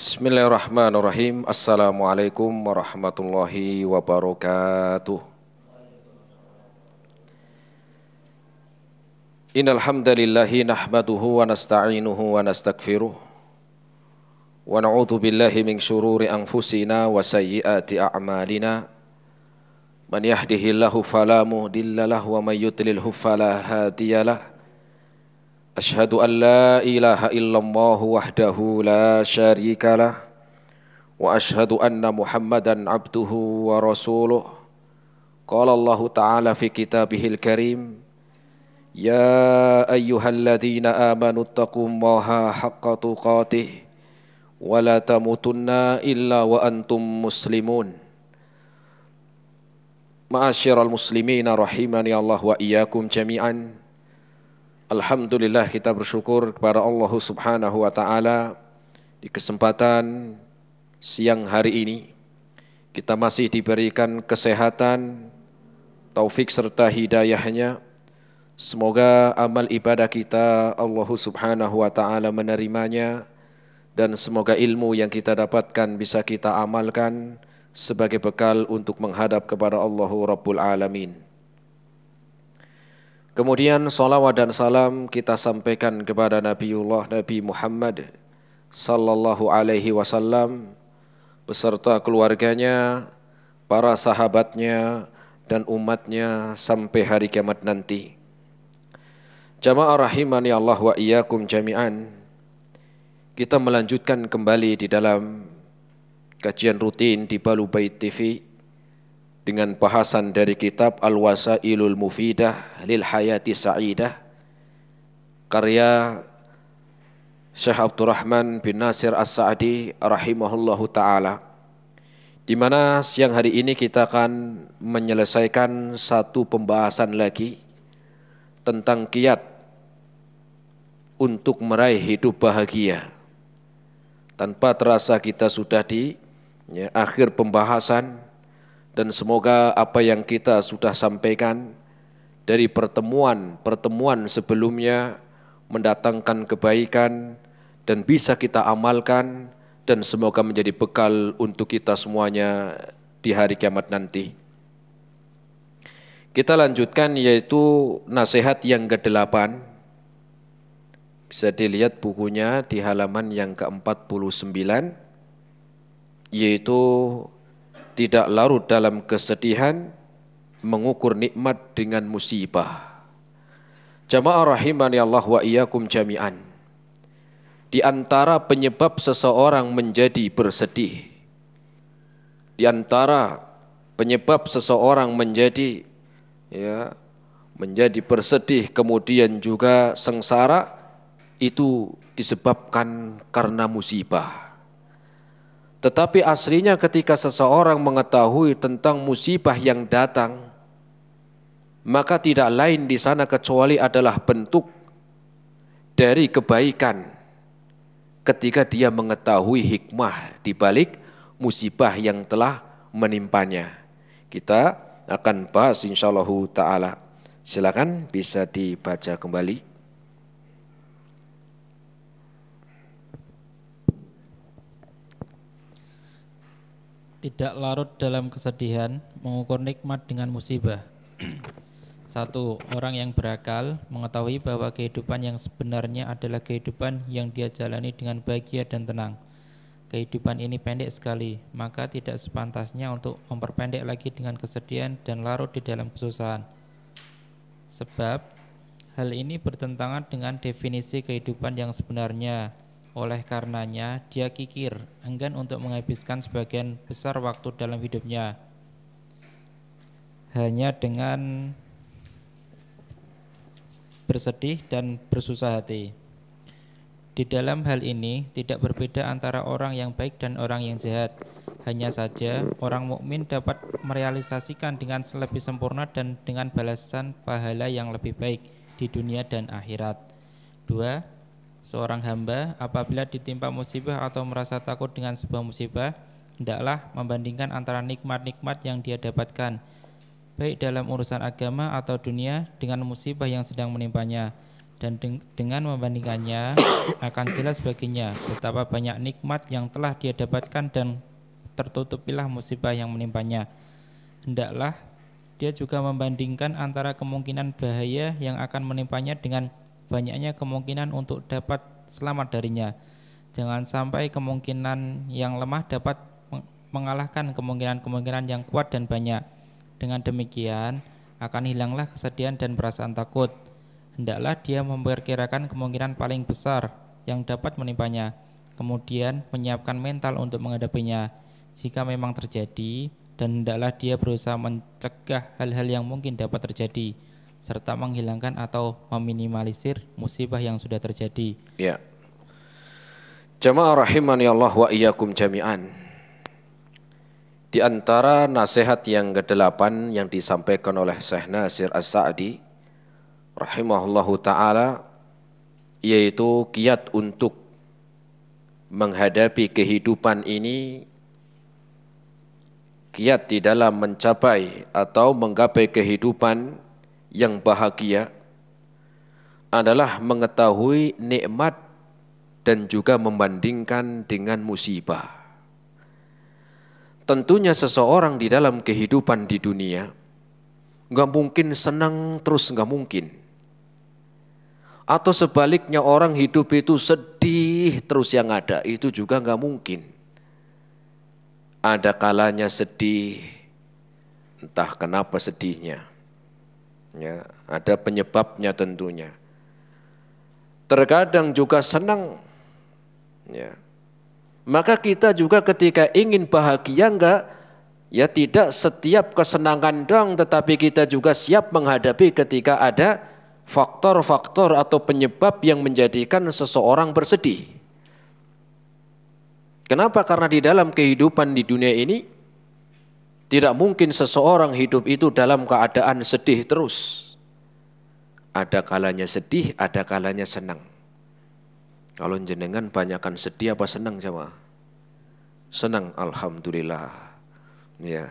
Bismillahirrahmanirrahim. Assalamualaikum warahmatullahi wabarakatuh. Innal hamdalillahi nahmaduhu wa nasta'inuhu wa nastaghfiruh wa na'udzu billahi min syururi anfusina wa sayyiati a'malina. Man yahdihillahu fala mudhillalahu wa may yudlilhu fala hadiyalah. Ashhadu an la ilaha illallah wahdahu la syarika lah wa ashhadu anna Muhammadan abduhu wa rasuluh. Qala Allah Ta'ala fi kitabihil karim, ya ayyuhalladzina amanu taqullaha haqqa tuqatih wa la tamutunna illa wa antum muslimun. Ma'asyiral muslimina rahimani Allah wa iyyakum jami'an. Alhamdulillah, kita bersyukur kepada Allah Subhanahu wa Ta'ala di kesempatan siang hari ini kita masih diberikan kesehatan, taufik serta hidayahnya. Semoga amal ibadah kita Allah Subhanahu wa Ta'ala menerimanya, dan semoga ilmu yang kita dapatkan bisa kita amalkan sebagai bekal untuk menghadap kepada Allah Rabbul Alamin. Kemudian salawat dan salam kita sampaikan kepada Nabi Muhammad sallallahu alaihi wasallam beserta keluarganya, para sahabatnya dan umatnya sampai hari kiamat nanti. Jamaah rahimani Allah wa iyyakum jami'an. Kita melanjutkan kembali di dalam kajian rutin di Balu Bait TV dengan bahasan dari kitab Al-Wasailul Mufidah lil Hayati Sa'idah karya Syekh Abdurrahman bin Nasir As-Sa'di rahimahullahu ta'ala, di mana siang hari ini kita akan menyelesaikan satu pembahasan lagi tentang kiat untuk meraih hidup bahagia. Tanpa terasa kita sudah di akhir pembahasan, dan semoga apa yang kita sudah sampaikan dari pertemuan sebelumnya mendatangkan kebaikan dan bisa kita amalkan, dan semoga menjadi bekal untuk kita semuanya di hari kiamat nanti. Kita lanjutkan, yaitu nasihat yang ke-8. Bisa dilihat bukunya di halaman yang ke-49, yaitu tidak larut dalam kesedihan, mengukur nikmat dengan musibah. Jamaah rahimani Allah wa iyyakum jami'an. Di antara penyebab seseorang menjadi bersedih, di antara penyebab seseorang menjadi bersedih kemudian juga sengsara, itu disebabkan karena musibah. Tetapi aslinya ketika seseorang mengetahui tentang musibah yang datang, maka tidak lain di sana kecuali adalah bentuk dari kebaikan ketika dia mengetahui hikmah di balik musibah yang telah menimpanya. Kita akan bahas insyaallah ta'ala. Silakan bisa dibaca kembali. Tidak larut dalam kesedihan, mengukur nikmat dengan musibah. 1. Orang yang berakal mengetahui bahwa kehidupan yang sebenarnya adalah kehidupan yang dia jalani dengan bahagia dan tenang. Kehidupan ini pendek sekali, maka tidak sepantasnya untuk memperpendek lagi dengan kesedihan dan larut di dalam kesusahan. Sebab hal ini bertentangan dengan definisi kehidupan yang sebenarnya. Oleh karenanya, dia kikir, enggan untuk menghabiskan sebagian besar waktu dalam hidupnya hanya dengan bersedih dan bersusah hati. Di dalam hal ini tidak berbeda antara orang yang baik dan orang yang jahat. Hanya saja orang mukmin dapat merealisasikan dengan lebih sempurna dan dengan balasan pahala yang lebih baik di dunia dan akhirat. 2. Seorang hamba apabila ditimpa musibah atau merasa takut dengan sebuah musibah, hendaklah membandingkan antara nikmat-nikmat yang dia dapatkan, baik dalam urusan agama atau dunia, dengan musibah yang sedang menimpanya. dan dengan membandingkannya akan jelas baginya betapa banyak nikmat yang telah dia dapatkan dan tertutupilah musibah yang menimpanya. Hendaklah dia juga membandingkan antara kemungkinan bahaya yang akan menimpanya dengan banyaknya kemungkinan untuk dapat selamat darinya. Jangan sampai kemungkinan yang lemah dapat mengalahkan kemungkinan-kemungkinan yang kuat dan banyak. Dengan demikian akan hilanglah kesedihan dan perasaan takut. Hendaklah dia memperkirakan kemungkinan paling besar yang dapat menimpanya, kemudian menyiapkan mental untuk menghadapinya jika memang terjadi, dan hendaklah dia berusaha mencegah hal-hal yang mungkin dapat terjadi serta menghilangkan atau meminimalisir musibah yang sudah terjadi. Ya. Jamaah rahimani Allah wa iyyakum jami'an. Di antara nasihat yang ke-8 yang disampaikan oleh Syekh Nasir As-Sa'di rahimahullahu ta'ala, yaitu kiat untuk menghadapi kehidupan ini, kiat di dalam mencapai atau menggapai kehidupan yang bahagia adalah mengetahui nikmat dan juga membandingkan dengan musibah. Tentunya seseorang di dalam kehidupan di dunia nggak mungkin senang terus, nggak mungkin. Atau sebaliknya orang hidup itu sedih terus yang ada, itu juga nggak mungkin. Ada kalanya sedih, entah kenapa sedihnya. Ya, ada penyebabnya tentunya. Terkadang juga senang. Ya. Maka kita juga ketika ingin bahagia ya tidak setiap kesenangan doang, tetapi kita juga siap menghadapi ketika ada faktor-faktor atau penyebab yang menjadikan seseorang bersedih. Kenapa? Karena di dalam kehidupan di dunia ini tidak mungkin seseorang hidup itu dalam keadaan sedih terus. Ada kalanya sedih, ada kalanya senang. Kalau jenengan banyakkan sedih apa senang jemaah? Senang, alhamdulillah. Ya.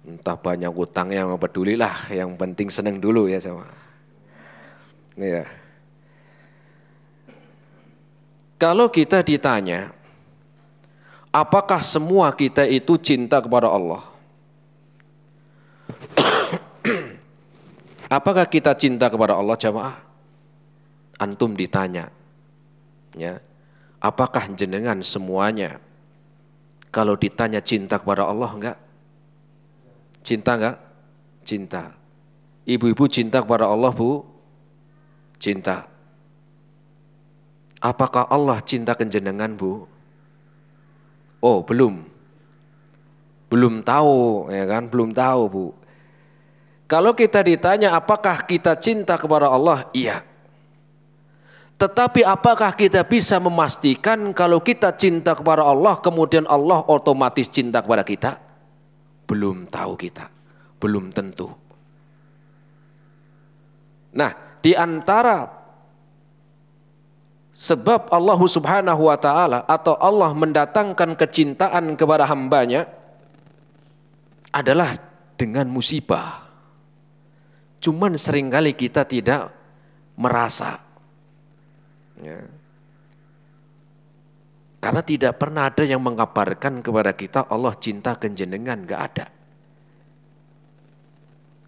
Entah banyak utangnya apa pedulilah, yang penting senang dulu ya jemaah. Ya. Kalau kita ditanya, apakah semua kita itu cinta kepada Allah? Apakah kita cinta kepada Allah jemaah? Antum ditanya, ya, apakah jenengan semuanya kalau ditanya cinta kepada Allah enggak? Cinta enggak? Cinta. Ibu-ibu cinta kepada Allah, Bu? Cinta. Apakah Allah cinta ke jenengan, Bu? Oh, belum. Belum tahu, ya kan? Belum tahu, Bu. Kalau kita ditanya apakah kita cinta kepada Allah? Iya. Tetapi apakah kita bisa memastikan kalau kita cinta kepada Allah kemudian Allah otomatis cinta kepada kita? Belum tahu kita, belum tentu. Nah, di antara sebab Allah Subhanahu wa ta'ala atau Allah mendatangkan kecintaan kepada hambanya adalah dengan musibah. Cuman seringkali kita tidak merasa. Ya. Karena tidak pernah ada yang mengabarkan kepada kita Allah cinta ke jenengan, gak ada.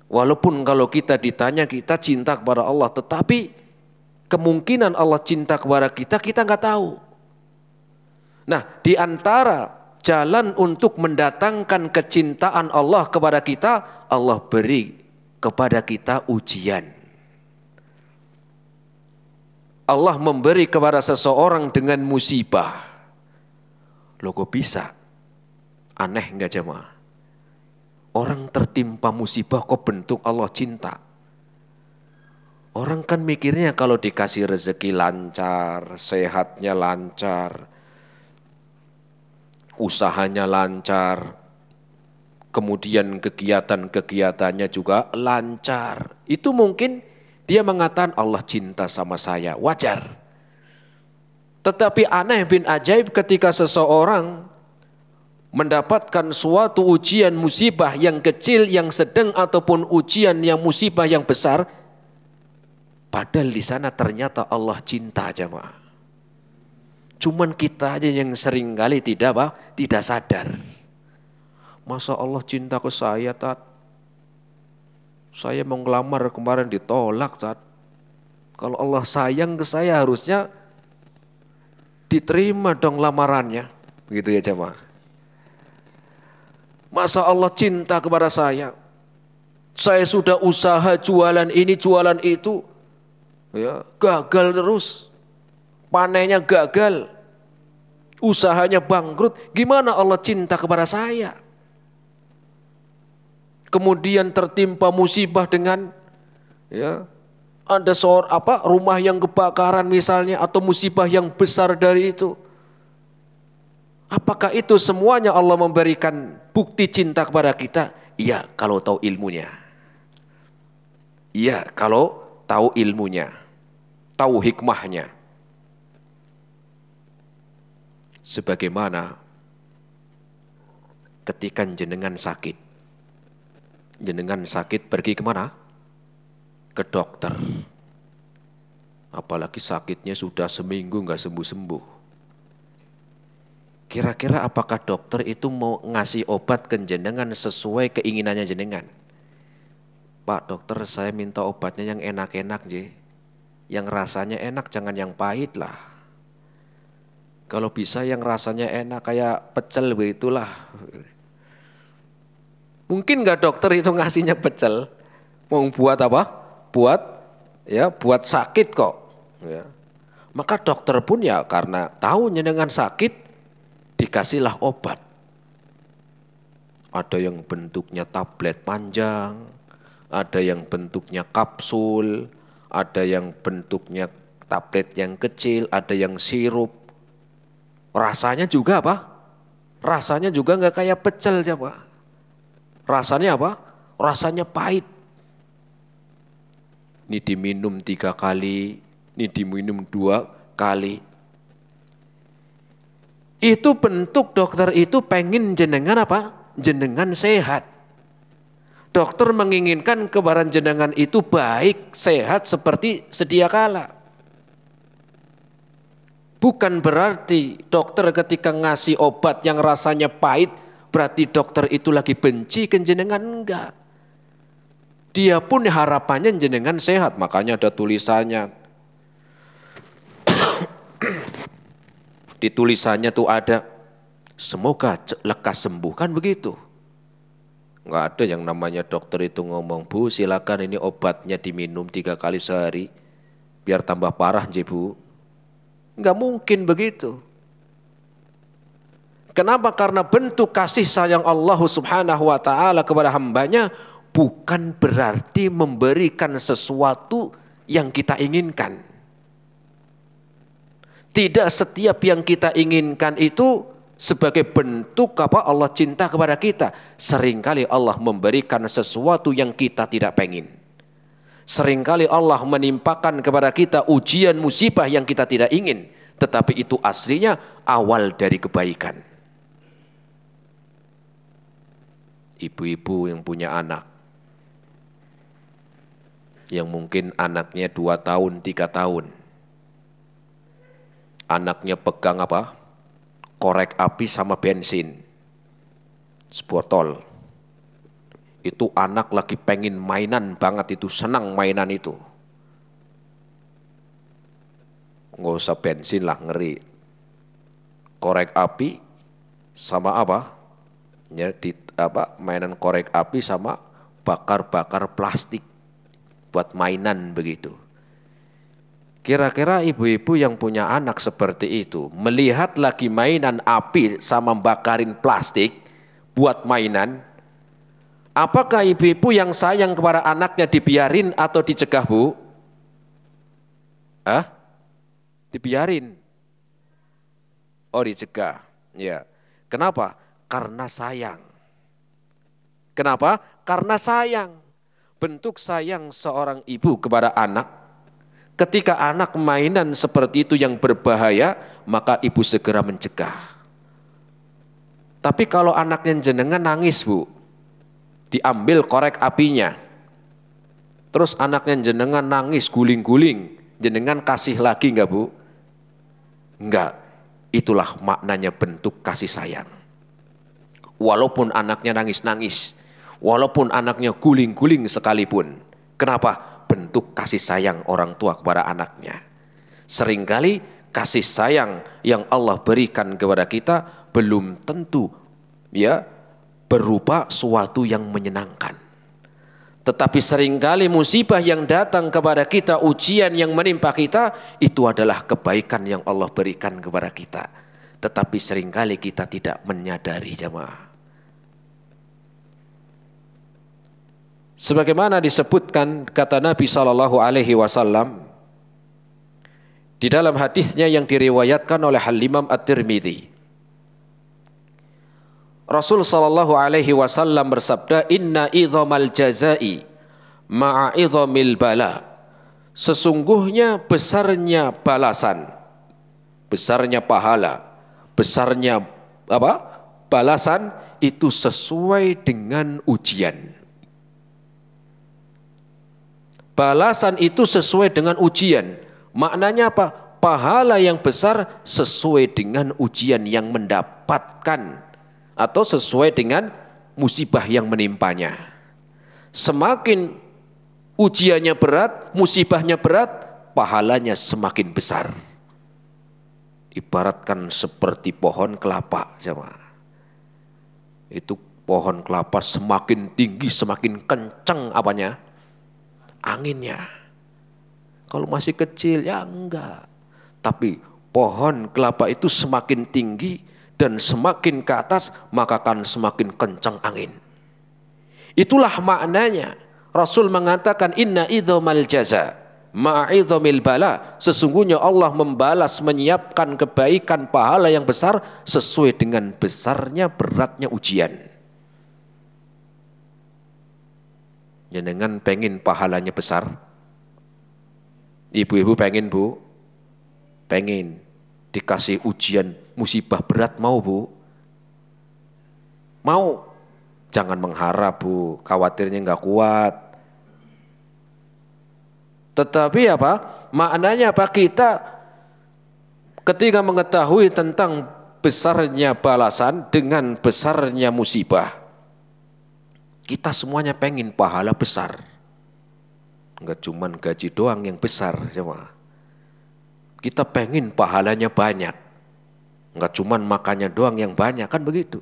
Walaupun kalau kita ditanya kita cinta kepada Allah, tetapi kemungkinan Allah cinta kepada kita gak tahu. Nah, di antara jalan untuk mendatangkan kecintaan Allah kepada kita, Allah beri kepada kita ujian. Allah memberi kepada seseorang dengan musibah. Loh kok bisa? Aneh enggak jemaah? Orang tertimpa musibah kok bentuk Allah cinta? Orang kan mikirnya kalau dikasih rezeki lancar, sehatnya lancar, usahanya lancar, kemudian kegiatan-kegiatannya juga lancar. Itu mungkin dia mengatakan Allah cinta sama saya, wajar. Tetapi aneh bin ajaib ketika seseorang mendapatkan suatu ujian musibah yang kecil, yang sedang ataupun ujian yang musibah yang besar, Padahal di sana ternyata Allah cinta jemaah. Cuman kita aja yang seringkali tidak sadar. Masa Allah cinta ke saya, Tat? Saya mau ngelamar kemarin ditolak, Tat. Kalau Allah sayang ke saya harusnya diterima dong lamarannya. Begitu ya jemaah. Masa Allah cinta kepada saya? Saya sudah usaha jualan ini, jualan itu. Ya, gagal terus. Panennya gagal. Usahanya bangkrut. Gimana Allah cinta kepada saya? Kemudian tertimpa musibah dengan ya, ada rumah yang kebakaran misalnya atau musibah yang besar dari itu. Apakah itu semuanya Allah memberikan bukti cinta kepada kita? Iya, kalau tahu ilmunya. Iya, kalau tahu ilmunya, tahu hikmahnya. Sebagaimana ketika jenengan sakit. Jenengan sakit pergi kemana? Ke dokter. Apalagi sakitnya sudah seminggu nggak sembuh-sembuh. Kira-kira apakah dokter itu mau ngasih obat ke jenengan sesuai keinginannya jenengan? Pak dokter, saya minta obatnya yang enak-enak je. Yang rasanya enak, jangan yang pahit lah. Kalau bisa yang rasanya enak kayak pecel begitulah. Mungkin nggak dokter itu ngasihnya pecel, mau buat apa? Buat sakit kok. Ya. Maka dokter pun ya karena tahu jenengan sakit, dikasihlah obat. Ada yang bentuknya tablet panjang, ada yang bentuknya kapsul, ada yang bentuknya tablet yang kecil, ada yang sirup. Rasanya juga apa? Rasanya juga nggak kayak pecel coba. Rasanya apa? Rasanya pahit. Ini diminum 3 kali, ini diminum 2 kali. Itu bentuk dokter itu pengen jenengan apa? Jenengan sehat. Dokter menginginkan kebaran jenengan itu baik, sehat seperti sedia kala. Bukan berarti dokter ketika ngasih obat yang rasanya pahit, berarti dokter itu lagi benci ke jenengan, enggak. Dia pun harapannya jenengan sehat, makanya ada tulisannya. Di tulisannya tuh ada, semoga lekas sembuh, kan begitu. Enggak ada yang namanya dokter itu ngomong, Bu silakan ini obatnya diminum 3 kali sehari, biar tambah parah je Bu. Enggak mungkin begitu. Kenapa? Karena bentuk kasih sayang Allah Subhanahu wa ta'ala kepada hambanya bukan berarti memberikan sesuatu yang kita inginkan. Tidak setiap yang kita inginkan itu sebagai bentuk apa Allah cinta kepada kita. Seringkali Allah memberikan sesuatu yang kita tidak pengen. Seringkali Allah menimpakan kepada kita ujian musibah yang kita tidak ingin. Tetapi itu aslinya awal dari kebaikan. Ibu-ibu yang punya anak, yang mungkin anaknya 2 tahun, 3 tahun. Anaknya pegang apa? Korek api sama bensin. Sebotol. Itu anak lagi pengen mainan banget itu, senang mainan itu. Nggak usah bensin lah, ngeri. Korek api sama apa? Ya, mainan korek api sama bakar-bakar plastik buat mainan begitu. Kira-kira ibu-ibu yang punya anak seperti itu melihat lagi mainan api sama bakarin plastik buat mainan, apakah ibu-ibu yang sayang kepada anaknya dibiarin atau dicegah, Bu? Dibiarin. Oh, dicegah. Ya. Kenapa? Karena sayang. Kenapa? Karena sayang. Bentuk sayang seorang ibu kepada anak, ketika anak mainan seperti itu yang berbahaya, maka ibu segera mencegah. Tapi kalau anaknya jenengan nangis, Bu, diambil korek apinya, Terus anaknya jenengan nangis guling-guling, jenengan kasih lagi enggak Bu? Enggak. Itulah maknanya bentuk kasih sayang. Walaupun anaknya nangis-nangis, walaupun anaknya guling-guling sekalipun. Kenapa? Bentuk kasih sayang orang tua kepada anaknya. Seringkali kasih sayang yang Allah berikan kepada kita belum tentu ya berupa suatu yang menyenangkan. Tetapi seringkali musibah yang datang kepada kita, ujian yang menimpa kita, itu adalah kebaikan yang Allah berikan kepada kita. Tetapi seringkali kita tidak menyadari, jemaah. Sebagaimana disebutkan kata Nabi SAW di dalam hadisnya yang diriwayatkan oleh Al-Imam At-Tirmidzi, Rasul SAW bersabda, Inna idhamal jazai ma'a idhamil bala. Sesungguhnya besarnya balasan, besarnya pahala, besarnya balasan itu sesuai dengan ujian. Balasan itu sesuai dengan ujian. Maknanya apa? Pahala yang besar sesuai dengan ujian yang mendapatkan atau sesuai dengan musibah yang menimpanya. Semakin ujiannya berat, musibahnya berat, pahalanya semakin besar. Ibaratkan seperti pohon kelapa, jemaah. Itu pohon kelapa semakin tinggi, semakin kencang apanya? Anginnya. Kalau masih kecil ya enggak. Tapi pohon kelapa itu semakin tinggi dan semakin ke atas maka akan semakin kencang angin. Itulah maknanya Rasul mengatakan inna idhamal jaza ma'a idhamil bala. Sesungguhnya Allah membalas, menyiapkan kebaikan pahala yang besar sesuai dengan besarnya beratnya ujian. Jenengan pengen pahalanya besar? Ibu-ibu pengen Bu? Pengen dikasih ujian musibah berat mau Bu? Mau? Jangan mengharap Bu, khawatirnya enggak kuat. Tetapi apa? Maknanya apa? Kita ketika mengetahui tentang besarnya balasan dengan besarnya musibah, kita semuanya pengen pahala besar. Enggak cuman gaji doang yang besar, jemaah. Kita pengen pahalanya banyak. Enggak cuman makannya doang yang banyak, kan begitu.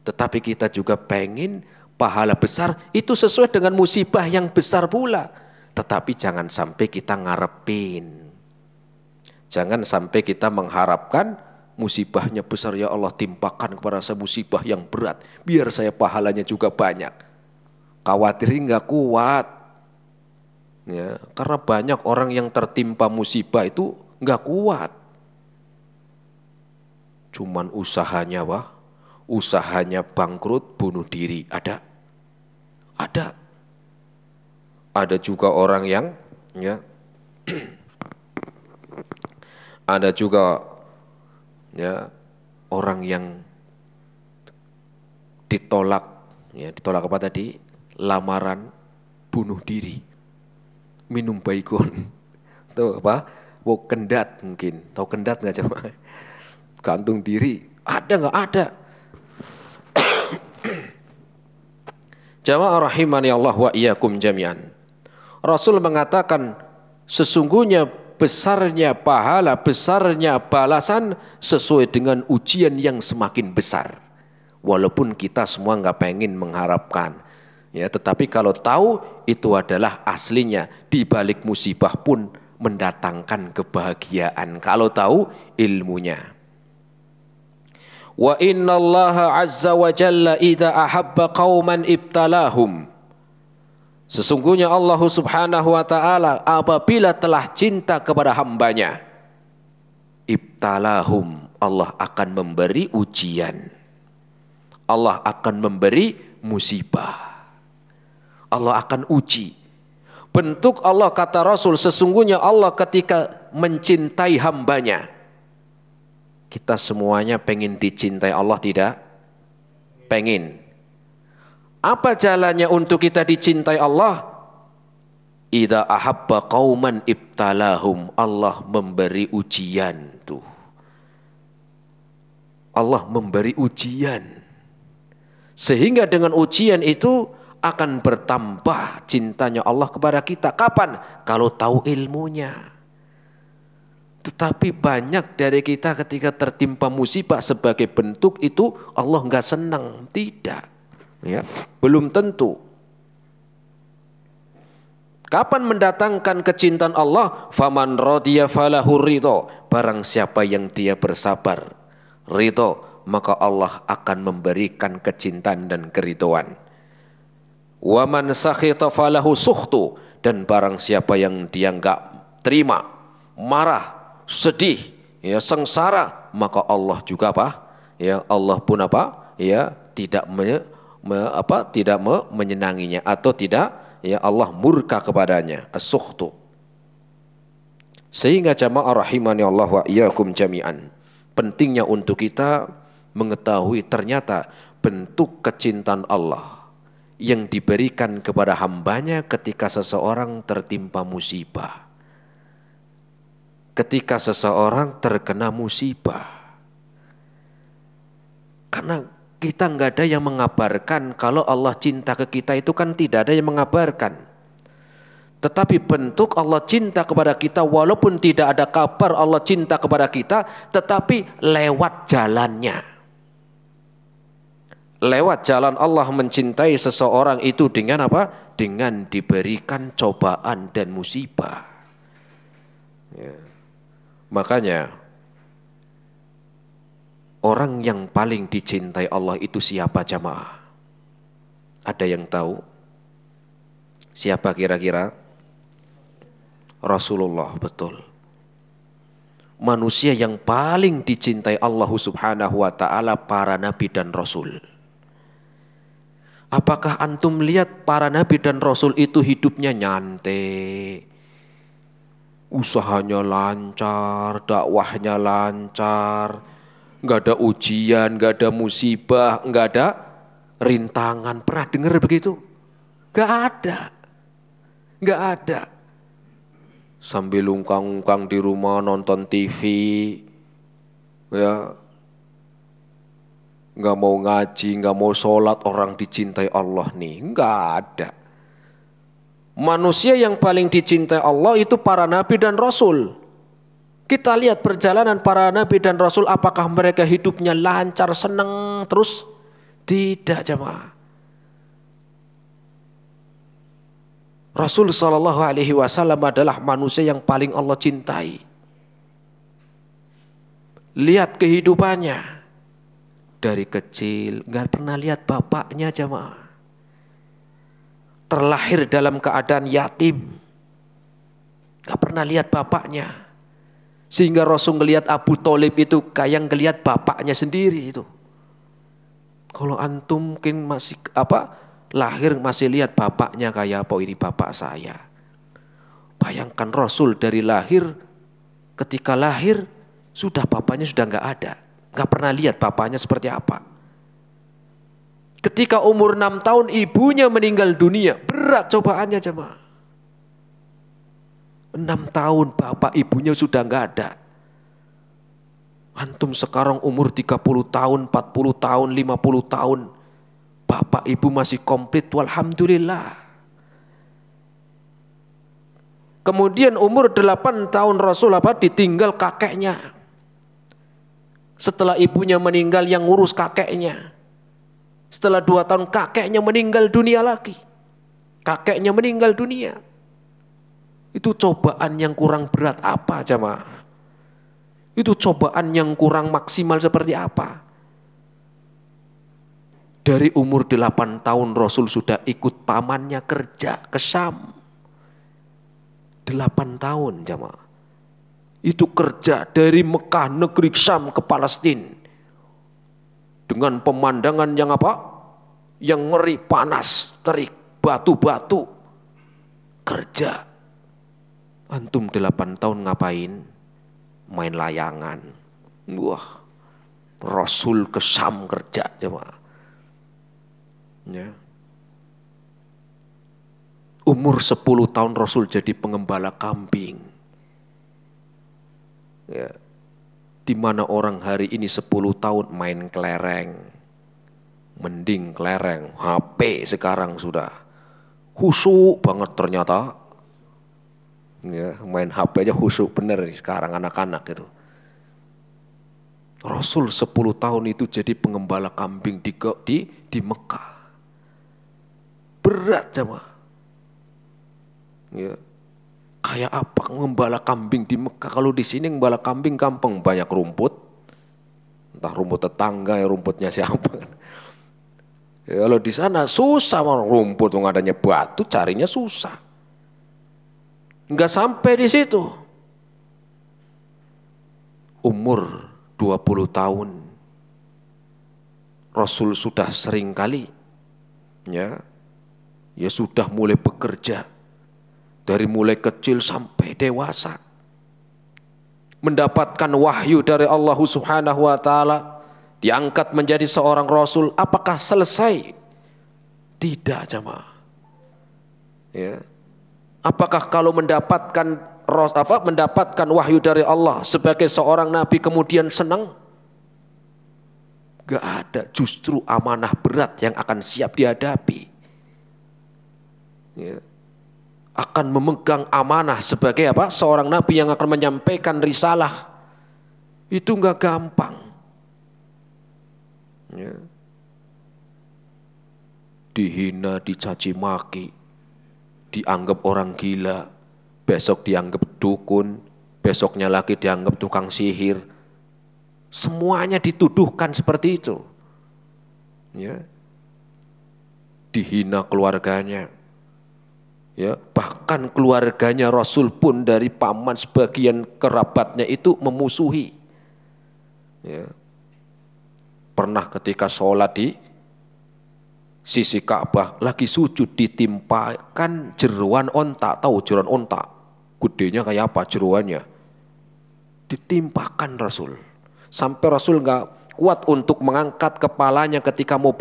Tetapi kita juga pengen pahala besar itu sesuai dengan musibah yang besar pula. Tetapi jangan sampai kita ngarepin. Jangan sampai kita mengharapkan musibahnya besar, ya Allah timpakan kepada saya musibah yang berat. Biar saya pahalanya juga banyak. Khawatirnya enggak kuat. Ya, karena banyak orang yang tertimpa musibah itu enggak kuat. Cuman usahanya usahanya bangkrut, bunuh diri. Ada. Ada juga orang yang ya ada juga ya orang yang ditolak apa tadi? Lamaran, bunuh diri, minum baygon, tahu apa? Kendat mungkin, tahu kendat nggak coba? Gantung diri, ada nggak ada? Jamaah rahimani Allah wa iyyakum jami'an. Rasul mengatakan sesungguhnya besarnya pahala, besarnya balasan sesuai dengan ujian yang semakin besar. Walaupun kita semua nggak pengen mengharapkan. Ya, tetapi kalau tahu itu adalah aslinya, di balik musibah pun mendatangkan kebahagiaan kalau tahu ilmunya. Wa innallaha azza wa jalla idza ahabba qauman ibtalahum. Sesungguhnya Allah Subhanahu wa taala apabila telah cinta kepada hambanya, ibtalahum, Allah akan memberi ujian. Allah akan memberi musibah. Allah akan uji. Bentuk Allah kata Rasul, sesungguhnya Allah ketika mencintai hambanya. Kita semuanya pengen dicintai Allah tidak? Pengen. Apa jalannya untuk kita dicintai Allah? Idza ahabba qauman ibtalahum. Allah memberi ujian tuh. Allah memberi ujian. Sehingga dengan ujian itu akan bertambah cintanya Allah kepada kita. Kapan? Kalau tahu ilmunya. Tetapi banyak dari kita ketika tertimpa musibah sebagai bentuk itu Allah enggak senang. Tidak. Ya, belum tentu. Kapan mendatangkan kecintaan Allah? Faman radiya falahu ridho. Barang siapa yang dia bersabar, ridho, maka Allah akan memberikan kecintaan dan keridhoan. Wa man sakhita falahu sukhtu. Dan barang siapa yang dia enggak terima, marah, sedih, ya sengsara, maka Allah juga apa? Ya Allah pun apa? Ya tidak menyenanginya atau tidak, ya Allah murka kepadanya, as-sukhtu. Sehingga jamaah rahimani Allah wa iyyakum jami'an, pentingnya untuk kita mengetahui ternyata bentuk kecintaan Allah yang diberikan kepada hambanya ketika seseorang tertimpa musibah. Ketika seseorang terkena musibah. Karena kita nggak ada yang mengabarkan kalau Allah cinta ke kita, itu kan tidak ada yang mengabarkan. Tetapi bentuk Allah cinta kepada kita walaupun tidak ada kabar Allah cinta kepada kita, tetapi lewat jalannya. Lewat jalan Allah mencintai seseorang itu dengan apa? Dengan diberikan cobaan dan musibah. Ya. Makanya orang yang paling dicintai Allah itu siapa jamaah? Ada yang tahu? Siapa kira-kira? Rasulullah, betul. Manusia yang paling dicintai Allah Subhanahu wa ta'ala para nabi dan rasul. Apakah antum lihat para nabi dan rasul itu hidupnya nyantai? Usahanya lancar, dakwahnya lancar, nggak ada ujian, nggak ada musibah, nggak ada rintangan. Pernah dengar begitu? Nggak ada, nggak ada. Sambil ungkang-ungkang di rumah nonton TV, ya, nggak mau ngaji, nggak mau sholat, orang dicintai Allah nih, nggak ada. Manusia yang paling dicintai Allah itu para nabi dan rasul. Kita lihat perjalanan para nabi dan rasul, apakah mereka hidupnya lancar, senang terus? Tidak jemaah. Rasul SAW adalah manusia yang paling Allah cintai. Lihat kehidupannya. Dari kecil nggak pernah lihat bapaknya jemaah. Terlahir dalam keadaan yatim. Gak pernah lihat bapaknya. Sehingga Rasul ngelihat Abu Thalib itu kayak ngelihat bapaknya sendiri itu. Kalau antum mungkin masih lahir masih lihat bapaknya kayak apa, ini bapak saya. Bayangkan Rasul dari lahir, ketika lahir sudah bapaknya sudah gak ada. Gak pernah lihat bapaknya seperti apa. Ketika umur 6 tahun ibunya meninggal dunia. Berat cobaannya jemaah. 6 tahun bapak ibunya sudah enggak ada. Antum sekarang umur 30 tahun, 40 tahun, 50 tahun. Bapak ibu masih komplit, walhamdulillah. Kemudian umur 8 tahun Rasul ditinggal kakeknya. Setelah ibunya meninggal yang ngurus kakeknya. Setelah 2 tahun kakeknya meninggal dunia lagi. Kakeknya meninggal dunia. Itu cobaan yang kurang berat apa jemaah? Itu cobaan yang kurang maksimal seperti apa? Dari umur 8 tahun Rasul sudah ikut pamannya kerja ke Syam. 8 tahun jemaah. Itu kerja dari Mekah negeri Syam ke Palestina. Dengan pemandangan yang Yang ngeri, panas, terik, batu-batu. Kerja. Antum 8 tahun ngapain? Main layangan. Wah. Rasul ke Syam kerja jemaah. Ya. Umur 10 tahun Rasul jadi pengembala kambing. Ya. Di mana orang hari ini 10 tahun main kelereng. Mending kelereng, HP sekarang sudah khusyuk banget ternyata. Ya, main HP aja khusyuk bener nih sekarang anak-anak itu. Rasul 10 tahun itu jadi pengembala kambing di Mekah. Berat jemaah. Ya. Kayak apa ngembala kambing di Mekah? Kalau di sini ngembala kambing gampang, banyak rumput. Entah rumput tetangga ya rumputnya siapa. Ya, kalau di sana susah rumput, adanya batu carinya susah. Enggak sampai di situ. Umur 20 tahun Rasul sudah sering kali ya sudah mulai bekerja dari mulai kecil sampai dewasa, mendapatkan wahyu dari Allah Subhanahu wa taala, diangkat menjadi seorang rasul. Apakah selesai? Tidak, jemaah. Ya. Apakah kalau mendapatkan wahyu dari Allah sebagai seorang nabi kemudian senang? Gak ada, justru amanah berat yang akan siap dihadapi. Ya. Akan memegang amanah sebagai seorang nabi yang akan menyampaikan risalah. Itu gak gampang. Ya. Dihina, dicaci maki, dianggap orang gila, besok dianggap dukun, besoknya lagi dianggap tukang sihir. Semuanya dituduhkan seperti itu. Ya. Dihina keluarganya. Ya, bahkan keluarganya Rasul pun dari paman sebagian kerabatnya itu memusuhi. Ya. Pernah ketika sholat di sisi Ka'bah lagi sujud ditimpakan jeruan onta. Tahu jeruan onta? Gedenya kayak apa jeruannya? Ditimpakan Rasul. Sampai Rasul nggak kuat untuk mengangkat kepalanya ketika mau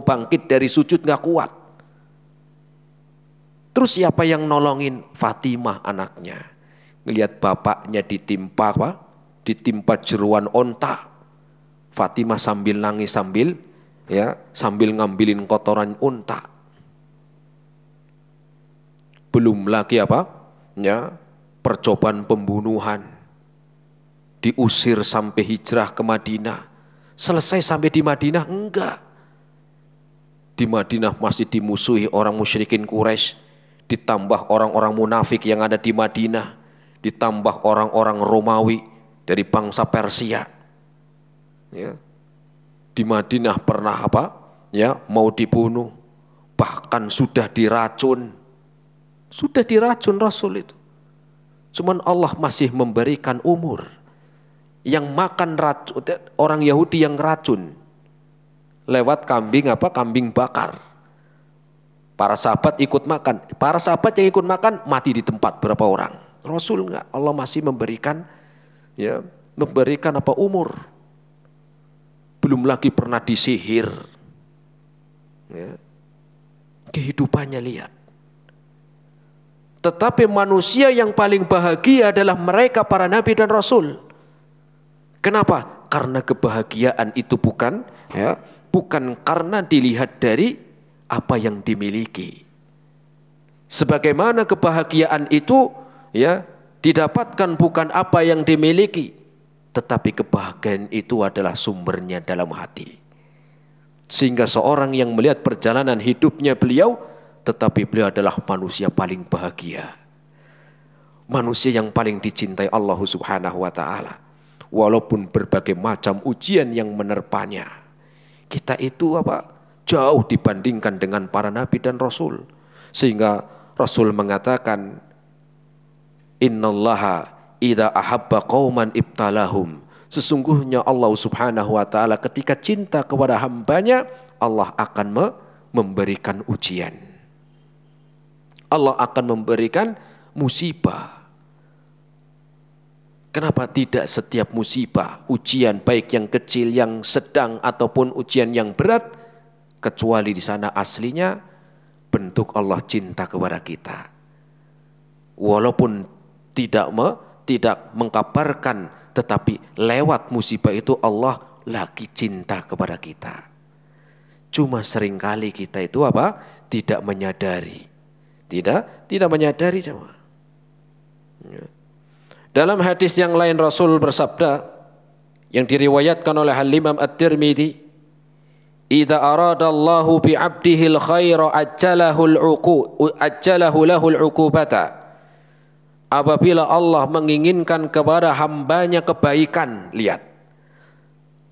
bangkit dari sujud, nggak kuat. Terus siapa yang nolongin? Fatimah anaknya. Ngelihat bapaknya ditimpa jeruan onta. Fatimah sambil nangis sambil ngambilin kotoran unta. Belum lagi percobaan pembunuhan. Diusir sampai hijrah ke Madinah. Selesai sampai di Madinah? Enggak. Di Madinah masih dimusuhi orang musyrikin Quraisy, ditambah orang-orang munafik yang ada di Madinah, ditambah orang-orang Romawi dari bangsa Persia. Ya. Di Madinah pernah mau dibunuh, bahkan sudah diracun Rasul itu. Cuman Allah masih memberikan umur. Yang makan racun, orang Yahudi yang racun lewat kambing bakar. Para sahabat ikut makan. Para sahabat yang ikut makan mati di tempat berapa orang. Rasul enggak. Allah masih memberikan umur. Belum lagi pernah disihir. Ya. Kehidupannya lihat. Tetapi manusia yang paling bahagia adalah mereka para nabi dan rasul. Kenapa? Karena kebahagiaan itu bukan karena dilihat dari apa yang dimiliki. Sebagaimana kebahagiaan itu didapatkan bukan apa yang dimiliki, tetapi kebahagiaan itu adalah sumbernya dalam hati. Sehingga seorang yang melihat perjalanan hidupnya beliau, tetapi beliau adalah manusia paling bahagia. Manusia yang paling dicintai Allah Subhanahu wa taala. Walaupun berbagai macam ujian yang menerpanya. Kita itu jauh dibandingkan dengan para nabi dan rasul. Sehingga Rasul mengatakan, innallaha idza ahabba qauman ibtalahum. Sesungguhnya Allah Subhanahu wa taala ketika cinta kepada hambanya, Allah akan memberikan ujian. Allah akan memberikan musibah. Kenapa tidak setiap musibah, ujian baik yang kecil, yang sedang ataupun ujian yang berat, kecuali di sana aslinya bentuk Allah cinta kepada kita. Walaupun tidak mengkabarkan, tetapi lewat musibah itu Allah lagi cinta kepada kita. Cuma seringkali kita itu apa? Tidak menyadari. Tidak menyadari jemaah. Dalam hadis yang lain Rasul bersabda yang diriwayatkan oleh Al-Imam At-Tirmidzi, "Idza aradallahu bi 'abdihi al-khaira ajjalahu lahu al-'uqubata." Apabila Allah menginginkan kepada hambanya kebaikan, lihat.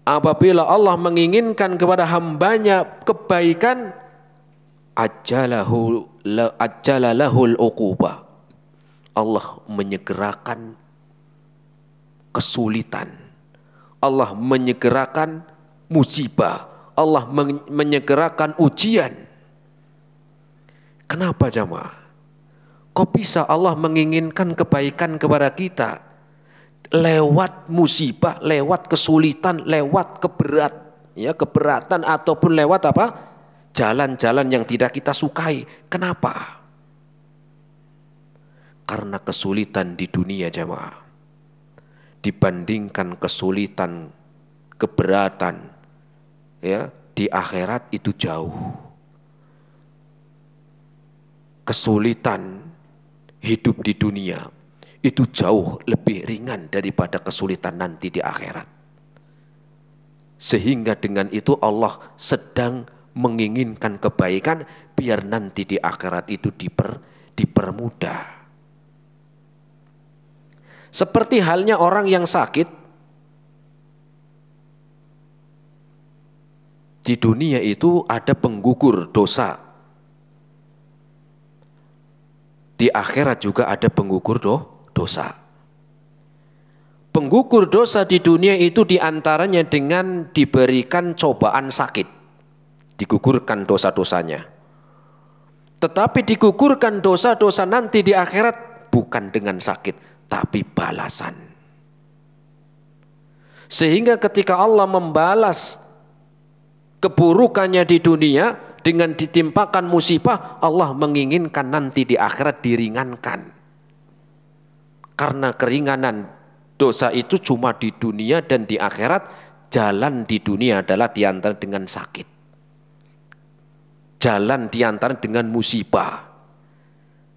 Apabila Allah menginginkan kepada hambanya kebaikan, ajjala lahul uqubah. Allah menyegerakan kesulitan. Allah menyegerakan musibah. Allah menyegerakan ujian. Kenapa jemaah? Kok bisa Allah menginginkan kebaikan kepada kita lewat musibah, lewat kesulitan, lewat keberatan ataupun lewat apa? Jalan-jalan yang tidak kita sukai. Kenapa? Karena kesulitan di dunia jemaah dibandingkan kesulitan, keberatan di akhirat itu jauh. Kesulitan hidup di dunia itu jauh lebih ringan daripada kesulitan nanti di akhirat. Sehingga dengan itu Allah sedang menginginkan kebaikan biar nanti di akhirat itu dipermudah. Seperti halnya orang yang sakit di dunia itu ada penggugur dosa. Di akhirat juga ada penggugur dosa. Penggugur dosa di dunia itu diantaranya dengan diberikan cobaan sakit. Digugurkan dosa-dosanya. Tetapi digugurkan dosa-dosa nanti di akhirat bukan dengan sakit, tapi balasan. Sehingga ketika Allah membalas keburukannya di dunia, dengan ditimpakan musibah, Allah menginginkan nanti di akhirat diringankan. Karena keringanan dosa itu cuma di dunia dan di akhirat, jalan di dunia adalah diantara dengan sakit. Jalan diantara dengan musibah.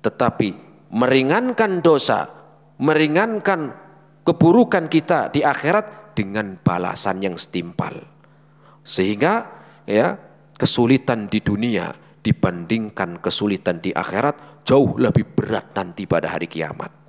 Tetapi meringankan dosa, meringankan keburukan kita di akhirat dengan balasan yang setimpal. Sehingga kesulitan di dunia dibandingkan kesulitan di akhirat jauh lebih berat nanti pada hari kiamat.